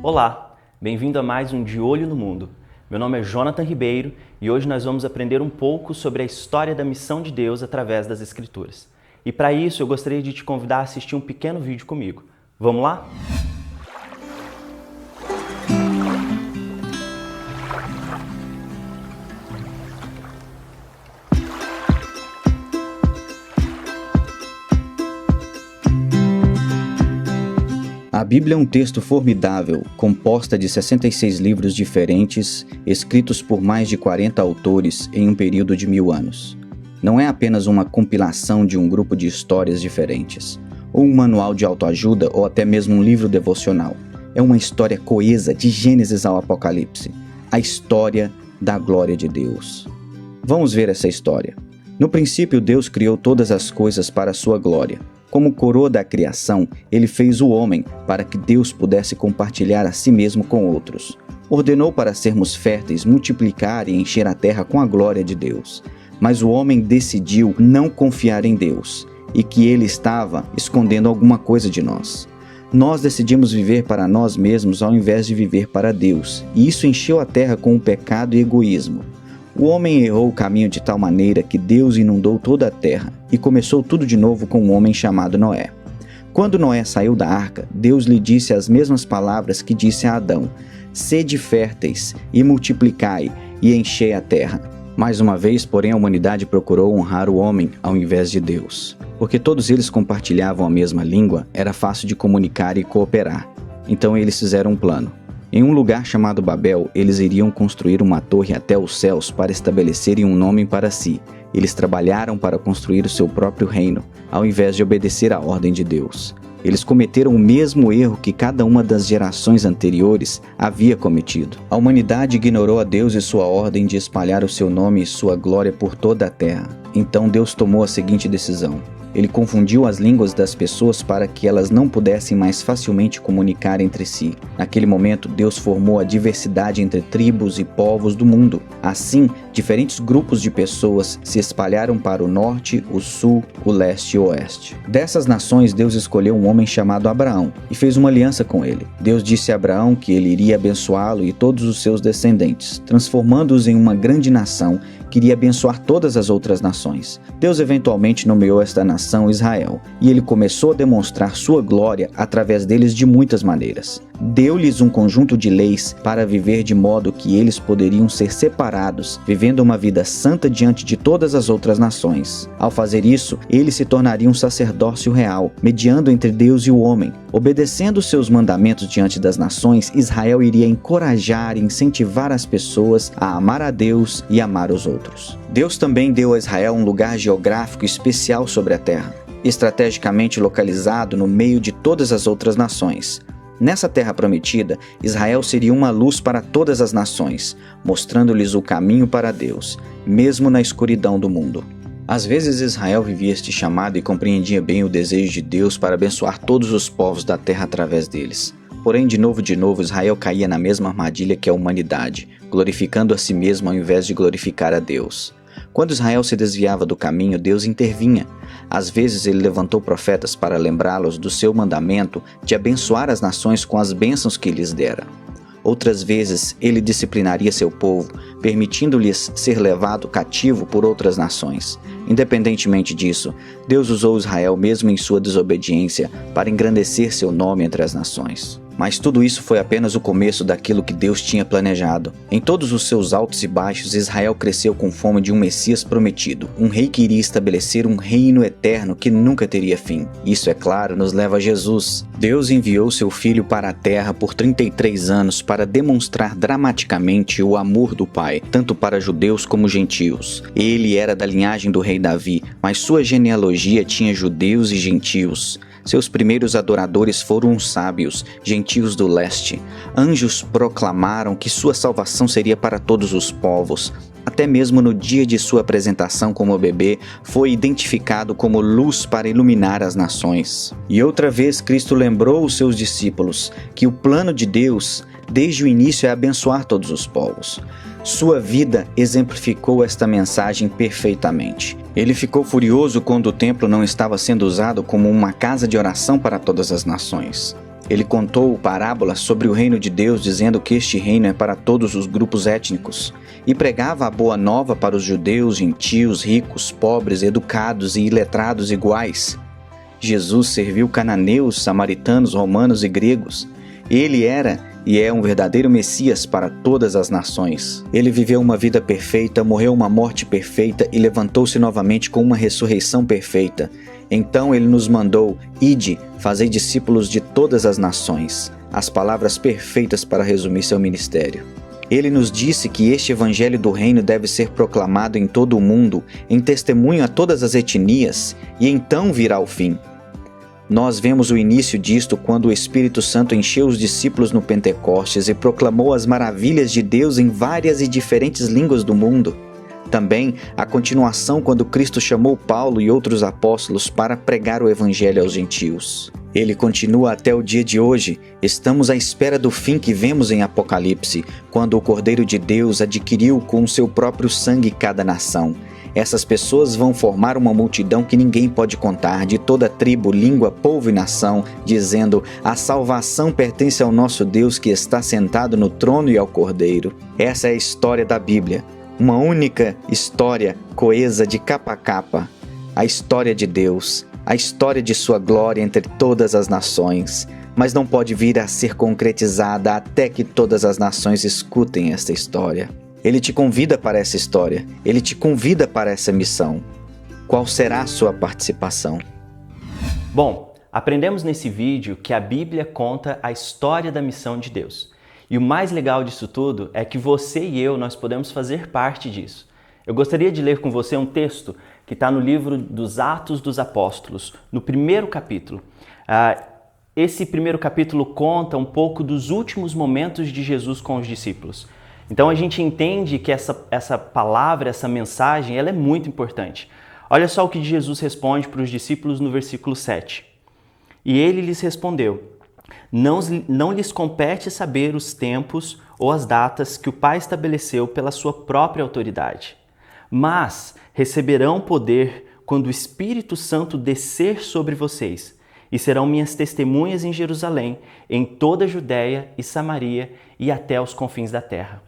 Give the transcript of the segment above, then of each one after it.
Olá, bem-vindo a mais um De Olho no Mundo. Meu nome é Jonathan Ribeiro e hoje nós vamos aprender um pouco sobre a história da missão de Deus através das Escrituras. E para isso eu gostaria de te convidar a assistir um pequeno vídeo comigo. Vamos lá? A Bíblia é um texto formidável, composta de 66 livros diferentes, escritos por mais de 40 autores em um período de 1000 anos. Não é apenas uma compilação de um grupo de histórias diferentes, ou um manual de autoajuda, ou até mesmo um livro devocional. É uma história coesa de Gênesis ao Apocalipse, a história da glória de Deus. Vamos ver essa história. No princípio, Deus criou todas as coisas para a sua glória. Como coroa da criação, ele fez o homem para que Deus pudesse compartilhar a si mesmo com outros. Ordenou para sermos férteis, multiplicar e encher a terra com a glória de Deus. Mas o homem decidiu não confiar em Deus e que ele estava escondendo alguma coisa de nós. Nós decidimos viver para nós mesmos ao invés de viver para Deus, e isso encheu a terra com o pecado e egoísmo. O homem errou o caminho de tal maneira que Deus inundou toda a terra e começou tudo de novo com um homem chamado Noé. Quando Noé saiu da arca, Deus lhe disse as mesmas palavras que disse a Adão: "Sede férteis e multiplicai e enchei a terra." Mais uma vez, porém, a humanidade procurou honrar o homem ao invés de Deus. Porque todos eles compartilhavam a mesma língua, era fácil de comunicar e cooperar. Então eles fizeram um plano. Em um lugar chamado Babel, eles iriam construir uma torre até os céus para estabelecerem um nome para si. Eles trabalharam para construir o seu próprio reino, ao invés de obedecer à ordem de Deus. Eles cometeram o mesmo erro que cada uma das gerações anteriores havia cometido. A humanidade ignorou a Deus e sua ordem de espalhar o seu nome e sua glória por toda a terra. Então Deus tomou a seguinte decisão. Ele confundiu as línguas das pessoas para que elas não pudessem mais facilmente comunicar entre si. Naquele momento, Deus formou a diversidade entre tribos e povos do mundo. Assim, diferentes grupos de pessoas se espalharam para o norte, o sul, o leste e o oeste. Dessas nações, Deus escolheu um homem chamado Abraão e fez uma aliança com ele. Deus disse a Abraão que ele iria abençoá-lo e todos os seus descendentes, transformando-os em uma grande nação que iria abençoar todas as outras nações. Deus eventualmente nomeou esta nação Israel, e ele começou a demonstrar sua glória através deles de muitas maneiras. Deu-lhes um conjunto de leis para viver de modo que eles poderiam ser separados, vivendo uma vida santa diante de todas as outras nações. Ao fazer isso, eles se tornariam um sacerdócio real, mediando entre Deus e o homem. Obedecendo seus mandamentos diante das nações, Israel iria encorajar e incentivar as pessoas a amar a Deus e amar os outros. Deus também deu a Israel um lugar geográfico especial sobre a terra, estrategicamente localizado no meio de todas as outras nações. Nessa terra prometida, Israel seria uma luz para todas as nações, mostrando-lhes o caminho para Deus, mesmo na escuridão do mundo. Às vezes Israel vivia este chamado e compreendia bem o desejo de Deus para abençoar todos os povos da terra através deles. Porém, de novo, Israel caía na mesma armadilha que a humanidade, glorificando a si mesmo ao invés de glorificar a Deus. Quando Israel se desviava do caminho, Deus intervinha. Às vezes ele levantou profetas para lembrá-los do seu mandamento de abençoar as nações com as bênçãos que lhes dera. Outras vezes ele disciplinaria seu povo, permitindo-lhes ser levado cativo por outras nações. Independentemente disso, Deus usou Israel mesmo em sua desobediência para engrandecer seu nome entre as nações. Mas tudo isso foi apenas o começo daquilo que Deus tinha planejado. Em todos os seus altos e baixos, Israel cresceu com fome de um Messias prometido, um rei que iria estabelecer um reino eterno que nunca teria fim. Isso, é claro, nos leva a Jesus. Deus enviou seu Filho para a terra por 33 anos para demonstrar dramaticamente o amor do Pai, tanto para judeus como gentios. Ele era da linhagem do rei Davi, mas sua genealogia tinha judeus e gentios. Seus primeiros adoradores foram os sábios, gentios do leste. Anjos proclamaram que sua salvação seria para todos os povos. Até mesmo no dia de sua apresentação como bebê, foi identificado como luz para iluminar as nações. E outra vez Cristo lembrou os seus discípulos que o plano de Deus, desde o início, é abençoar todos os povos. Sua vida exemplificou esta mensagem perfeitamente. Ele ficou furioso quando o templo não estava sendo usado como uma casa de oração para todas as nações. Ele contou parábolas sobre o reino de Deus, dizendo que este reino é para todos os grupos étnicos, e pregava a boa nova para os judeus, gentios, ricos, pobres, educados e iletrados iguais. Jesus serviu cananeus, samaritanos, romanos e gregos. Ele era e é um verdadeiro Messias para todas as nações. Ele viveu uma vida perfeita, morreu uma morte perfeita e levantou-se novamente com uma ressurreição perfeita. Então ele nos mandou: ide, fazei discípulos de todas as nações. As palavras perfeitas para resumir seu ministério. Ele nos disse que este evangelho do reino deve ser proclamado em todo o mundo, em testemunho a todas as etnias, e então virá o fim. Nós vemos o início disto quando o Espírito Santo encheu os discípulos no Pentecostes e proclamou as maravilhas de Deus em várias e diferentes línguas do mundo. Também a continuação quando Cristo chamou Paulo e outros apóstolos para pregar o Evangelho aos gentios. Ele continua até o dia de hoje. Estamos à espera do fim que vemos em Apocalipse, quando o Cordeiro de Deus adquiriu com o seu próprio sangue cada nação. Essas pessoas vão formar uma multidão que ninguém pode contar, de toda tribo, língua, povo e nação, dizendo: a salvação pertence ao nosso Deus que está sentado no trono e ao Cordeiro. Essa é a história da Bíblia. Uma única história coesa de capa a capa. A história de Deus, a história de sua glória entre todas as nações. Mas não pode vir a ser concretizada até que todas as nações escutem esta história. Ele te convida para essa história. Ele te convida para essa missão. Qual será a sua participação? Bom, aprendemos nesse vídeo que a Bíblia conta a história da missão de Deus. E o mais legal disso tudo é que você e eu, nós podemos fazer parte disso. Eu gostaria de ler com você um texto que está no livro dos Atos dos Apóstolos, no primeiro capítulo. Esse primeiro capítulo conta um pouco dos últimos momentos de Jesus com os discípulos. Então a gente entende que essa palavra, essa mensagem, ela é muito importante. Olha só o que Jesus responde para os discípulos no versículo 7. E ele lhes respondeu: Não lhes compete saber os tempos ou as datas que o Pai estabeleceu pela sua própria autoridade, mas receberão poder quando o Espírito Santo descer sobre vocês, e serão minhas testemunhas em Jerusalém, em toda a Judéia e Samaria e até os confins da terra.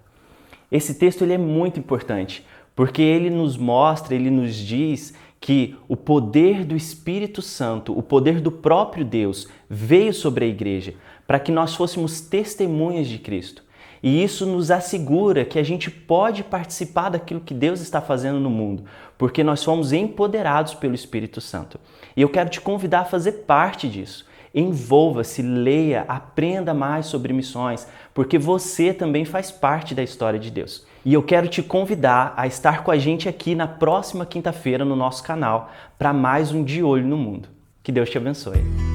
Esse texto ele é muito importante, porque ele nos mostra, ele nos diz que o poder do Espírito Santo, o poder do próprio Deus, veio sobre a igreja para que nós fôssemos testemunhas de Cristo. E isso nos assegura que a gente pode participar daquilo que Deus está fazendo no mundo, porque nós fomos empoderados pelo Espírito Santo. E eu quero te convidar a fazer parte disso. Envolva-se, leia, aprenda mais sobre missões, porque você também faz parte da história de Deus. E eu quero te convidar a estar com a gente aqui na próxima quinta-feira no nosso canal para mais um De Olho no Mundo. Que Deus te abençoe.